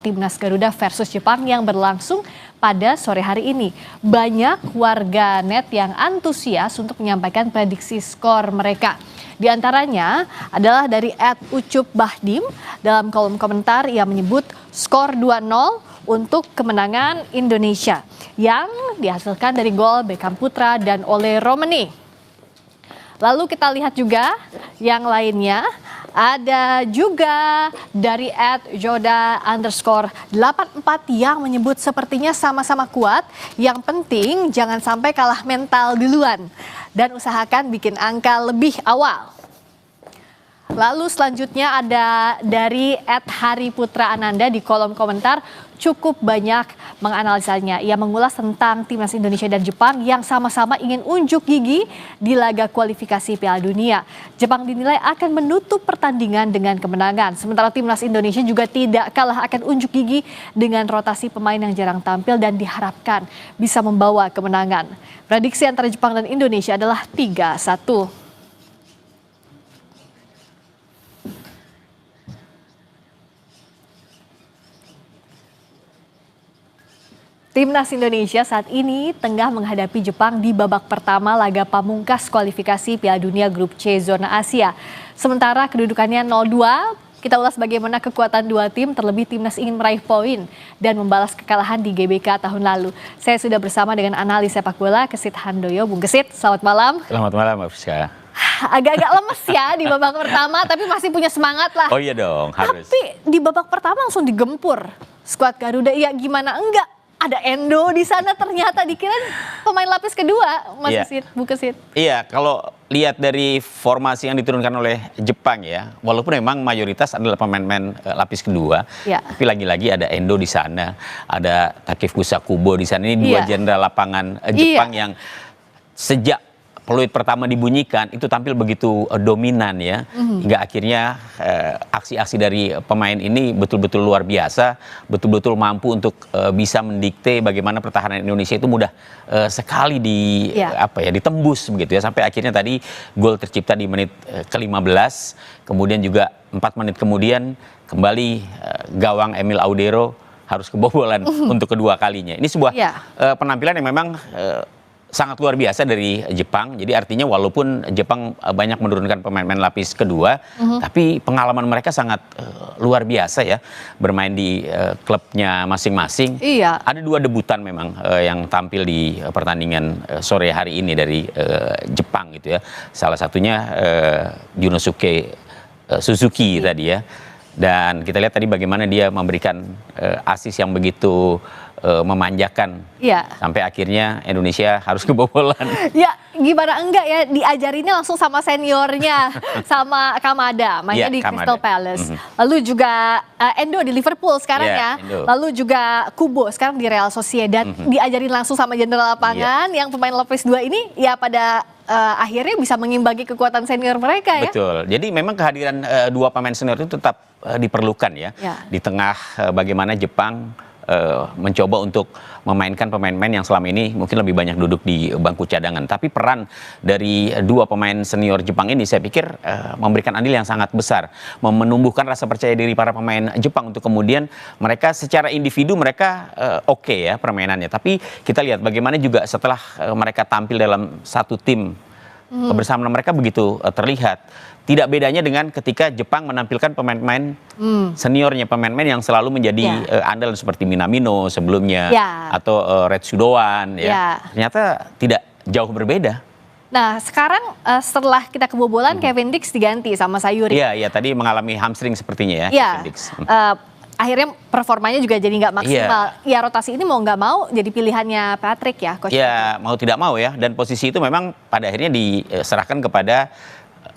Timnas Garuda versus Jepang yang berlangsung pada sore hari ini. Banyak warga net yang antusias untuk menyampaikan prediksi skor mereka. Di antaranya adalah dari @ucupbahdim. Dalam kolom komentar ia menyebut skor 2-0 untuk kemenangan Indonesia yang dihasilkan dari gol Beckham Putra dan Ole Romeni. Lalu kita lihat juga yang lainnya, ada juga dari @joda_84 yang menyebut sepertinya sama-sama kuat, yang penting jangan sampai kalah mental duluan dan usahakan bikin angka lebih awal. Lalu selanjutnya ada dari @hariputraananda di kolom komentar cukup banyak menganalisanya. Ia mengulas tentang timnas Indonesia dan Jepang yang sama-sama ingin unjuk gigi di laga kualifikasi Piala Dunia. Jepang dinilai akan menutup pertandingan dengan kemenangan. Sementara timnas Indonesia juga tidak kalah akan unjuk gigi dengan rotasi pemain yang jarang tampil dan diharapkan bisa membawa kemenangan. Prediksi antara Jepang dan Indonesia adalah 3-1. Timnas Indonesia saat ini tengah menghadapi Jepang di babak pertama laga pamungkas kualifikasi Piala Dunia Grup C Zona Asia. Sementara kedudukannya 0-2, kita ulas bagaimana kekuatan dua tim, terlebih timnas ingin meraih poin dan membalas kekalahan di GBK tahun lalu. Saya sudah bersama dengan analis sepak bola Kesit Handoyo. Bung Kesit, selamat malam. Selamat malam, Mbak Friska. Agak-agak lemes ya di babak pertama, tapi masih punya semangat lah. Oh iya dong, harus. Tapi di babak pertama langsung digempur skuad Garuda, ya gimana enggak? Ada Endo di sana, ternyata dikira pemain lapis kedua, Mas Kesit, Bu Kesit. Iya, kalau lihat dari formasi yang diturunkan oleh Jepang ya, walaupun memang mayoritas adalah pemain-pemain lapis kedua, tapi lagi-lagi ada Endo di sana, ada Takefusa Kubo di sana. Ini dua jenderal lapangan Jepang yang sejak peluit pertama dibunyikan itu tampil begitu dominan ya, hingga akhirnya aksi-aksi dari pemain ini betul-betul luar biasa, betul-betul mampu untuk bisa mendikte bagaimana pertahanan Indonesia itu mudah sekali ditembus begitu ya, sampai akhirnya tadi gol tercipta di menit ke-15, kemudian juga 4 menit kemudian kembali gawang Emil Audero harus kebobolan untuk kedua kalinya. Ini sebuah penampilan yang memang sangat luar biasa dari Jepang. Jadi artinya walaupun Jepang banyak menurunkan pemain-pemain lapis kedua, tapi pengalaman mereka sangat luar biasa ya, bermain di klubnya masing-masing. Ada 2 debutan memang yang tampil di pertandingan sore hari ini dari Jepang gitu ya. Salah satunya Yunosuke Suzuki tadi ya. Dan kita lihat tadi bagaimana dia memberikan asis yang begitu memanjakan, sampai akhirnya Indonesia harus kebobolan. Ya gimana enggak ya, diajarinnya langsung sama seniornya, sama Kamada, mainnya di Crystal Palace. Lalu juga Endo di Liverpool sekarang lalu juga Kubo sekarang di Real Sociedad, diajarin langsung sama jenderal lapangan yang pemain lapis 2 ini ya pada akhirnya bisa mengimbangi kekuatan senior mereka ya. Betul, jadi memang kehadiran 2 pemain senior itu tetap diperlukan ya, di tengah bagaimana Jepang mencoba untuk memainkan pemain-pemain yang selama ini mungkin lebih banyak duduk di bangku cadangan. Tapi peran dari 2 pemain senior Jepang ini saya pikir memberikan andil yang sangat besar, menumbuhkan rasa percaya diri para pemain Jepang untuk kemudian mereka secara individu mereka oke ya permainannya. Tapi kita lihat bagaimana juga setelah mereka tampil dalam satu tim, kebersamaan mereka begitu terlihat. Tidak bedanya dengan ketika Jepang menampilkan pemain-pemain seniornya, pemain-pemain yang selalu menjadi andal seperti Minamino sebelumnya, atau Retsudoan ya. Ternyata tidak jauh berbeda. Nah sekarang setelah kita kebobolan, Kevin Dix diganti sama Sayuri. Iya, tadi mengalami hamstring sepertinya ya. Kevin Dix. Akhirnya performanya juga jadi nggak maksimal. Ya rotasi ini mau nggak mau jadi pilihannya Patrick ya, Coach. Ya mau tidak mau ya, dan posisi itu memang pada akhirnya diserahkan kepada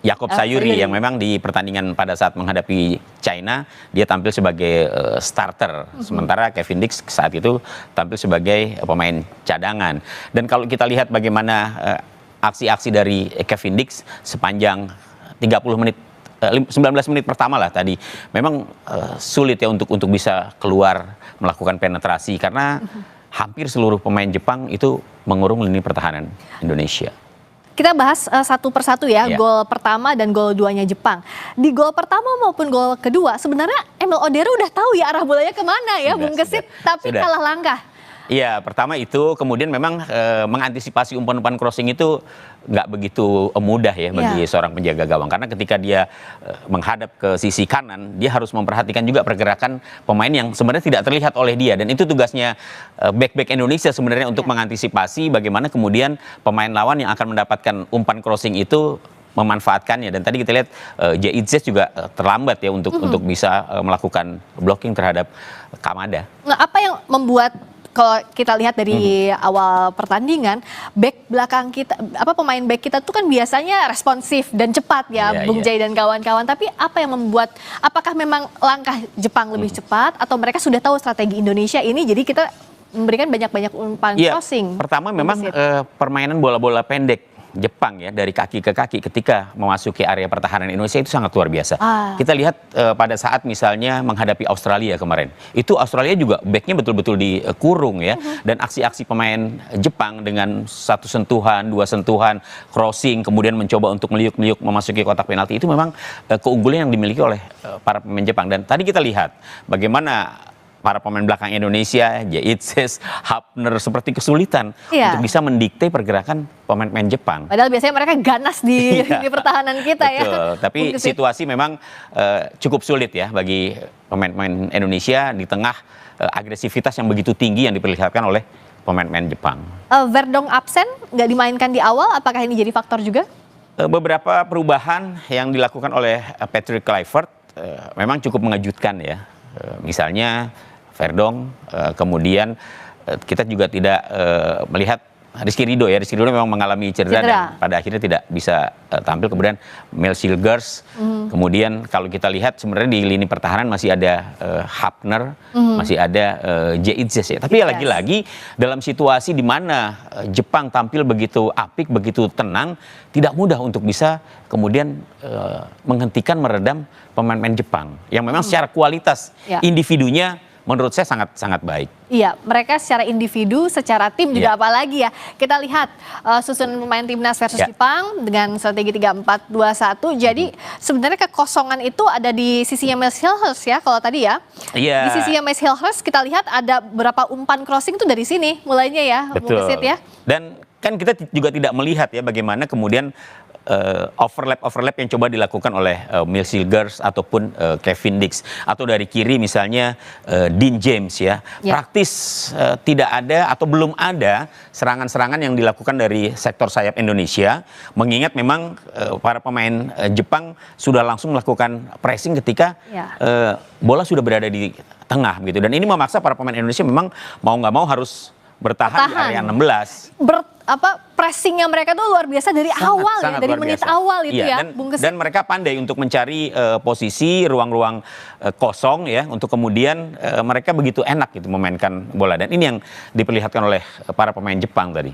Yakob Sayuri yang memang di pertandingan pada saat menghadapi China dia tampil sebagai starter, sementara Kevin Dix saat itu tampil sebagai pemain cadangan. Dan kalau kita lihat bagaimana aksi-aksi dari Kevin Dix sepanjang 19 menit pertama lah tadi, memang sulit ya untuk bisa keluar melakukan penetrasi karena hampir seluruh pemain Jepang itu mengurung lini pertahanan Indonesia. Kita bahas satu persatu ya, Iya. gol pertama dan gol duanya Jepang. Di gol pertama maupun gol kedua, sebenarnya Emil Odero udah tahu ya arah bolanya kemana ya, Bung Kesit, tapi sudah. kalah langkah. Iya, pertama itu, kemudian memang mengantisipasi umpan-umpan crossing itu nggak begitu mudah ya bagi seorang penjaga gawang. Karena ketika dia menghadap ke sisi kanan, dia harus memperhatikan juga pergerakan pemain yang sebenarnya tidak terlihat oleh dia. Dan itu tugasnya back-back Indonesia sebenarnya untuk mengantisipasi bagaimana kemudian pemain lawan yang akan mendapatkan umpan crossing itu memanfaatkannya. Dan tadi kita lihat J.I.Z juga terlambat ya untuk bisa melakukan blocking terhadap Kamada. Nah, apa yang membuat kalau kita lihat dari awal pertandingan, back belakang kita, pemain back kita tuh kan biasanya responsif dan cepat ya, Bung Jai dan kawan-kawan. Tapi apa yang membuat, apakah memang langkah Jepang lebih cepat atau mereka sudah tahu strategi Indonesia ini, jadi kita memberikan banyak-banyak umpan crossing? Pertama memang permainan bola-bola pendek Jepang ya, dari kaki ke kaki ketika memasuki area pertahanan Indonesia itu sangat luar biasa. Kita lihat pada saat misalnya menghadapi Australia kemarin, itu Australia juga backnya betul-betul dikurung ya, dan aksi-aksi pemain Jepang dengan satu sentuhan, dua sentuhan, crossing, kemudian mencoba untuk meliuk-meliuk memasuki kotak penalti, itu memang keunggulan yang dimiliki oleh para pemain Jepang. Dan tadi kita lihat bagaimana para pemain belakang Indonesia, J.I.Z, Hapner seperti kesulitan untuk bisa mendikte pergerakan pemain-pemain Jepang. Padahal biasanya mereka ganas di pertahanan kita. Betul. Ya. Tapi situasi memang cukup sulit ya bagi pemain-pemain Indonesia di tengah agresivitas yang begitu tinggi yang diperlihatkan oleh pemain-pemain Jepang. Verdong absen, nggak dimainkan di awal, apakah ini jadi faktor juga? Beberapa perubahan yang dilakukan oleh Patrick Kluivert memang cukup mengejutkan ya. Misalnya Verdong, kemudian kita juga tidak melihat Rizky Ridho ya. Rizky Ridho memang mengalami cedera dan pada akhirnya tidak bisa tampil. Kemudian Mel Silgers, kemudian kalau kita lihat sebenarnya di lini pertahanan masih ada Hapner, masih ada J.I.Z ya. Tapi lagi-lagi dalam situasi di mana Jepang tampil begitu apik, begitu tenang, tidak mudah untuk bisa kemudian menghentikan, meredam pemain-pemain Jepang yang memang secara kualitas individunya menurut saya sangat baik. Iya, mereka secara individu, secara tim juga apalagi ya. Kita lihat susunan pemain timnas versus Jepang dengan strategi 3-4-2-1. Jadi sebenarnya kekosongan itu ada di sisinya Mads Hilgers ya kalau tadi ya. Di sisinya Mads Hilgers kita lihat ada beberapa umpan crossing itu dari sini mulainya ya. Betul. Ya. Dan kan kita juga tidak melihat ya bagaimana kemudian overlap yang coba dilakukan oleh Mel Silgers ataupun Kevin Dix, atau dari kiri misalnya Dean James ya. Praktis tidak ada atau belum ada serangan-serangan yang dilakukan dari sektor sayap Indonesia, mengingat memang para pemain Jepang sudah langsung melakukan pressing ketika bola sudah berada di tengah gitu, dan ini memaksa para pemain Indonesia memang mau nggak mau harus bertahan di area 16. Pressingnya mereka tuh luar biasa dari awal ya, dari menit awal itu ya, Bung Kesit. Dan mereka pandai untuk mencari posisi ruang-ruang kosong ya, untuk kemudian mereka begitu enak gitu memainkan bola, dan ini yang diperlihatkan oleh para pemain Jepang tadi.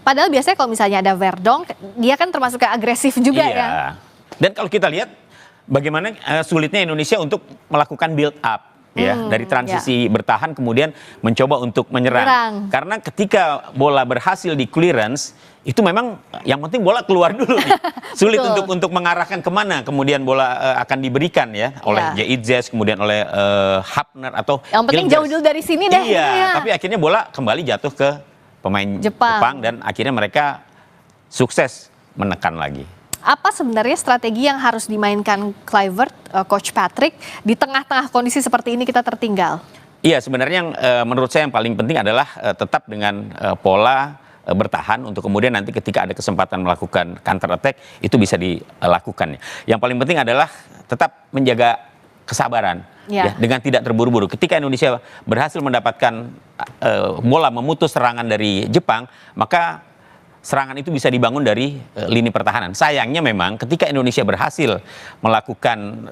Padahal biasanya kalau misalnya ada Verdong, dia kan termasuk ke agresif juga ya. Dan kalau kita lihat bagaimana sulitnya Indonesia untuk melakukan build up. Ya, dari transisi bertahan kemudian mencoba untuk menyerang. Karena ketika bola berhasil di clearance, itu memang yang penting bola keluar dulu nih. Sulit untuk mengarahkan kemana kemudian bola akan diberikan ya oleh J.I.Z, kemudian oleh Hapner atau yang penting jauh dulu dari sini deh. Tapi akhirnya bola kembali jatuh ke pemain Jepang dan akhirnya mereka sukses menekan lagi. Apa sebenarnya strategi yang harus dimainkan Kluivert, Coach Patrick, di tengah-tengah kondisi seperti ini kita tertinggal? Iya, sebenarnya yang menurut saya yang paling penting adalah tetap dengan pola bertahan untuk kemudian nanti ketika ada kesempatan melakukan counter attack itu bisa dilakukan. Yang paling penting adalah tetap menjaga kesabaran ya, dengan tidak terburu-buru. Ketika Indonesia berhasil mendapatkan bola memutus serangan dari Jepang, maka serangan itu bisa dibangun dari lini pertahanan. Sayangnya memang ketika Indonesia berhasil melakukan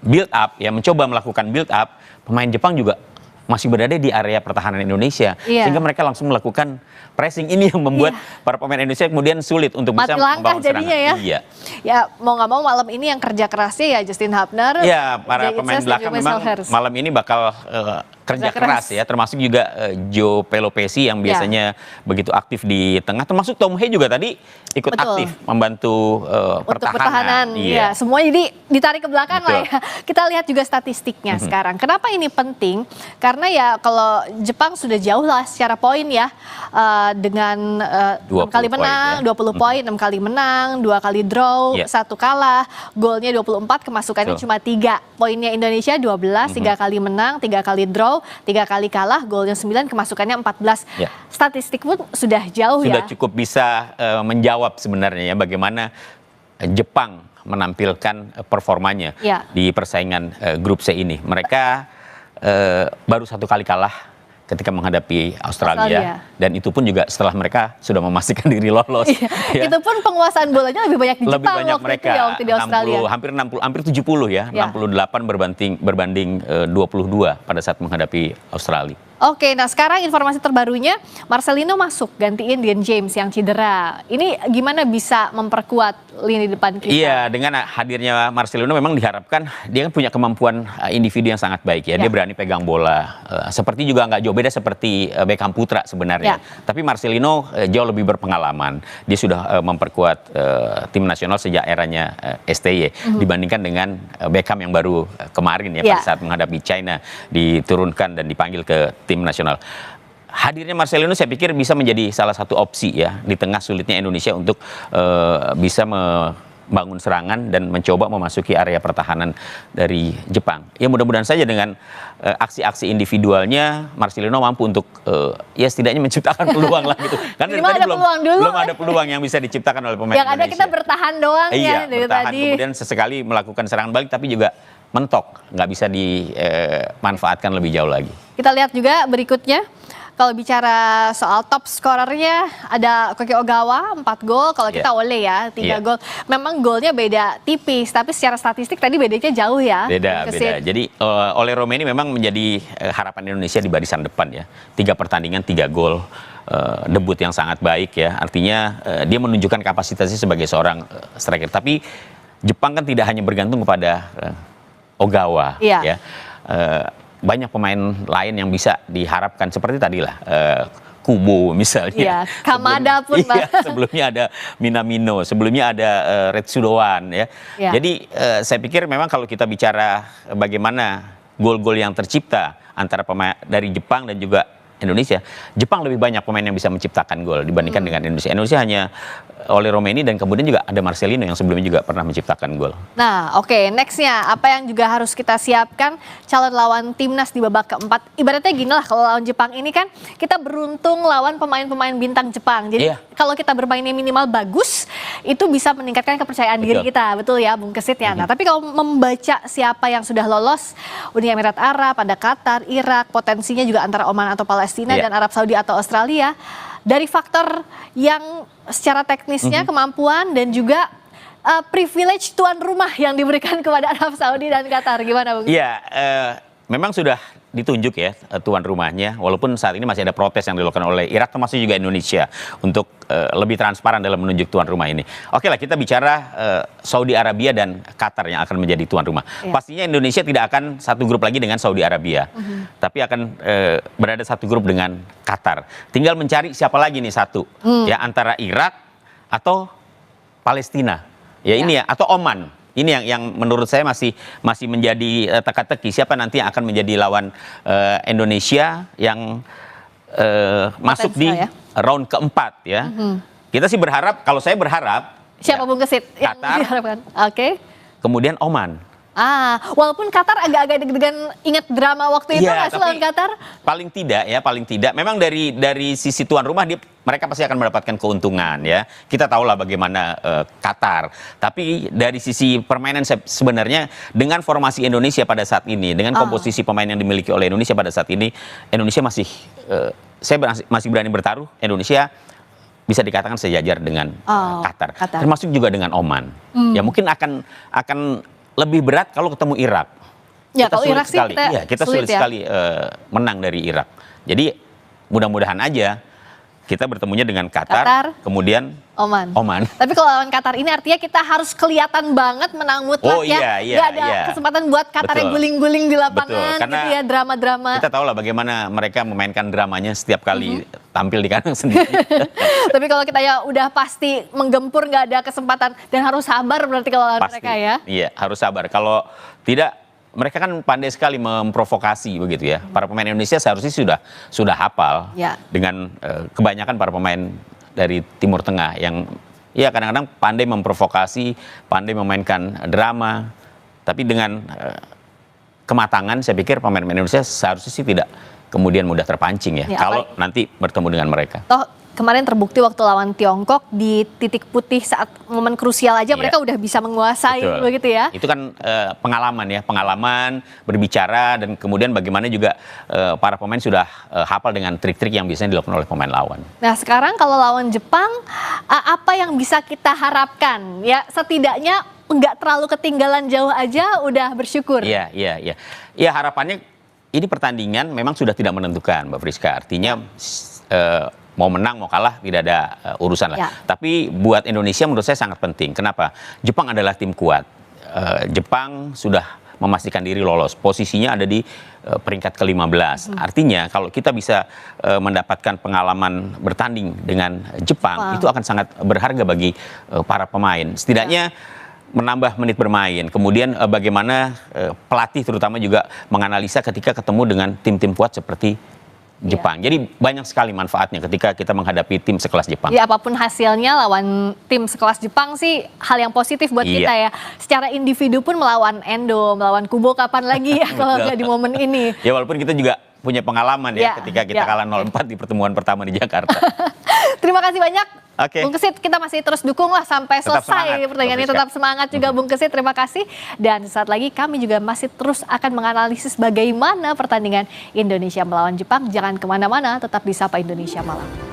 build up, ya mencoba melakukan build up, pemain Jepang juga masih berada di area pertahanan Indonesia, sehingga mereka langsung melakukan pressing. Ini yang membuat para pemain Indonesia kemudian sulit untuk bisa membangun serangan. Ya. Iya. Ya mau nggak mau malam ini yang kerja kerasnya ya Justin Hubner. Ya, para pemain belakang memang malam ini bakal kerja keras ya, termasuk juga Joe Pelopesi yang biasanya begitu aktif di tengah, termasuk Tom Hea juga tadi ikut aktif membantu pertahanan. Iya, semua jadi ditarik ke belakang lah ya. Kita lihat juga statistiknya sekarang. Kenapa ini penting? Karena ya kalau Jepang sudah jauh lah secara poin ya, dengan 6 kali menang, 20 poin, 6 kali menang, 2 kali draw, 1 kalah, golnya 24, kemasukannya cuma 3. Poinnya Indonesia 12, 3 kali menang, 3 kali draw, 3 kali kalah, golnya 9, kemasukannya 14. Statistik pun sudah jauh ya. Sudah cukup bisa menjawab sebenarnya ya bagaimana Jepang menampilkan performanya di persaingan grup C ini. Mereka baru 1 kali kalah ketika menghadapi Australia. Dan itu pun juga setelah mereka sudah memastikan diri lolos. Ya. Itu pun penguasaan bolanya lebih banyak di lebih Jepang banyak waktu mereka, itu ya, waktu di Australia. 60, hampir 70 ya, 68 berbanding 22 pada saat menghadapi Australia. Oke, nah sekarang informasi terbarunya Marcelino masuk gantiin Dean James yang cedera. Ini gimana bisa memperkuat lini depan kita? Iya, dengan hadirnya Marcelino memang diharapkan dia kan punya kemampuan individu yang sangat baik ya. Dia berani pegang bola. Seperti juga nggak jauh beda seperti Beckham Putra sebenarnya. Tapi Marcelino jauh lebih berpengalaman. Dia sudah memperkuat tim nasional sejak eranya STY dibandingkan dengan Beckham yang baru kemarin ya pada saat menghadapi China diturunkan dan dipanggil ke tim nasional. Hadirnya Marcelino saya pikir bisa menjadi salah satu opsi ya di tengah sulitnya Indonesia untuk bisa membangun serangan dan mencoba memasuki area pertahanan dari Jepang. Ya mudah-mudahan saja dengan aksi-aksi individualnya Marcelino mampu untuk ya setidaknya menciptakan peluang lah gitu. Karena dari tadi belum ada peluang yang bisa diciptakan oleh pemain Yang Indonesia. Ada kita bertahan doang ya dari bertahan, tadi. Kemudian sesekali melakukan serangan balik tapi juga mentok, nggak bisa dimanfaatkan lebih jauh lagi. Kita lihat juga berikutnya, kalau bicara soal top scorernya ada Koki Ogawa 4 gol, kalau kita Ole ya 3 gol. Memang golnya beda tipis, tapi secara statistik tadi bedanya jauh ya. Beda. Jadi Ole Romeni memang menjadi harapan Indonesia di barisan depan ya. 3 pertandingan 3 gol. Debut yang sangat baik ya. Artinya dia menunjukkan kapasitasnya sebagai seorang striker. Tapi Jepang kan tidak hanya bergantung kepada Ogawa ya. Banyak pemain lain yang bisa diharapkan seperti tadi lah Kubo misalnya. Kamada pun sebelumnya ada Minamino, sebelumnya ada Retsudoan ya. Jadi saya pikir memang kalau kita bicara bagaimana gol-gol yang tercipta antara pemain dari Jepang dan juga Indonesia, Jepang lebih banyak pemain yang bisa menciptakan gol dibandingkan dengan Indonesia. Indonesia hanya Ole Romeni dan kemudian juga ada Marcelino yang sebelumnya juga pernah menciptakan gol. Nah, nextnya apa yang juga harus kita siapkan calon lawan timnas di babak keempat. Ibaratnya gini lah, kalau lawan Jepang ini kan kita beruntung lawan pemain-pemain bintang Jepang. Jadi kalau kita bermainnya minimal bagus, itu bisa meningkatkan kepercayaan diri kita, betul ya, Bung Kesit ya. Nah, tapi kalau membaca siapa yang sudah lolos, Uni Emirat Arab, ada Qatar, Irak, potensinya juga antara Oman atau Palestina dan Arab Saudi atau Australia. Dari faktor yang secara teknisnya kemampuan dan juga privilege tuan rumah yang diberikan kepada Arab Saudi dan Qatar, gimana Bung? Iya, memang sudah ditunjuk ya tuan rumahnya, walaupun saat ini masih ada protes yang dilakukan oleh Irak termasuk juga Indonesia untuk lebih transparan dalam menunjuk tuan rumah ini. Oke lah, kita bicara Saudi Arabia dan Qatar yang akan menjadi tuan rumah. Pastinya Indonesia tidak akan satu grup lagi dengan Saudi Arabia, tapi akan berada satu grup dengan Qatar. Tinggal mencari siapa lagi nih satu, ya antara Irak atau Palestina, ya ini ya, atau Oman. Ini yang menurut saya masih menjadi teka-teki siapa nanti yang akan menjadi lawan Indonesia yang masuk di round keempat ya. Kita sih berharap, kalau saya berharap siapa Bung Kesit yang diharapkan? Kemudian Oman. Walaupun Qatar agak-agak deg-degan, ingat drama waktu itu nggak sih lawan Qatar? Paling tidak. Memang dari sisi tuan rumah mereka pasti akan mendapatkan keuntungan ya. Kita tahulah bagaimana Qatar. Tapi dari sisi permainan sebenarnya dengan formasi Indonesia pada saat ini, dengan komposisi pemain yang dimiliki oleh Indonesia pada saat ini, Indonesia saya masih berani bertaruh. Indonesia bisa dikatakan sejajar dengan Qatar, termasuk juga dengan Oman. Ya mungkin akan lebih berat kalau ketemu Irak. Ya, kalau Irak sih kita sulit sekali menang dari Irak. Jadi mudah-mudahan aja kita bertemunya dengan Qatar. Kemudian Oman. Tapi kalau lawan Qatar ini artinya kita harus kelihatan banget menang mutlak ya. Nggak ada kesempatan buat Qatar yang guling-guling di lapangan gitu ya, drama-drama. Kita tahu lah bagaimana mereka memainkan dramanya setiap kali tampil di kandang sendiri. Tapi kalau kita ya udah pasti menggempur, nggak ada kesempatan dan harus sabar berarti kalau lawan mereka ya. Iya, harus sabar. Kalau tidak, mereka kan pandai sekali memprovokasi begitu ya. Para pemain Indonesia seharusnya sudah hafal dengan kebanyakan para pemain dari Timur Tengah yang ya kadang-kadang pandai memprovokasi, pandai memainkan drama. Tapi dengan kematangan saya pikir pemain Indonesia seharusnya sih tidak kemudian mudah terpancing ya kalau nanti bertemu dengan mereka. Kemarin terbukti waktu lawan Tiongkok di titik putih saat momen krusial aja mereka udah bisa menguasai begitu ya. Itu kan pengalaman berbicara dan kemudian bagaimana juga para pemain sudah hafal dengan trik-trik yang biasanya dilakukan oleh pemain lawan. Nah, sekarang kalau lawan Jepang apa yang bisa kita harapkan? Ya setidaknya nggak terlalu ketinggalan jauh aja udah bersyukur. Iya. Ya harapannya ini pertandingan memang sudah tidak menentukan, Mbak Friska. Artinya mau menang mau kalah tidak ada urusan lah. Tapi buat Indonesia menurut saya sangat penting. Kenapa? Jepang adalah tim kuat. Jepang sudah memastikan diri lolos. Posisinya ada di peringkat ke-15. Artinya kalau kita bisa mendapatkan pengalaman bertanding dengan Jepang, itu akan sangat berharga bagi para pemain. Setidaknya menambah menit bermain. Kemudian bagaimana pelatih terutama juga menganalisa ketika ketemu dengan tim-tim kuat seperti Jepang. Jadi banyak sekali manfaatnya ketika kita menghadapi tim sekelas Jepang. Ya apapun hasilnya lawan tim sekelas Jepang sih hal yang positif buat kita ya. Secara individu pun melawan Endo, melawan Kubo kapan lagi ya kalau nggak di momen ini. Ya walaupun kita juga punya pengalaman ya ketika kita kalah 0-4 di pertemuan pertama di Jakarta. Terima kasih banyak. Bung Kesit, kita masih terus dukung lah sampai selesai pertandingan ini. Tetap semangat juga Bung Kesit, terima kasih. Dan saat lagi kami juga masih terus akan menganalisis bagaimana pertandingan Indonesia melawan Jepang. Jangan kemana-mana, tetap di Sapa Indonesia Malam.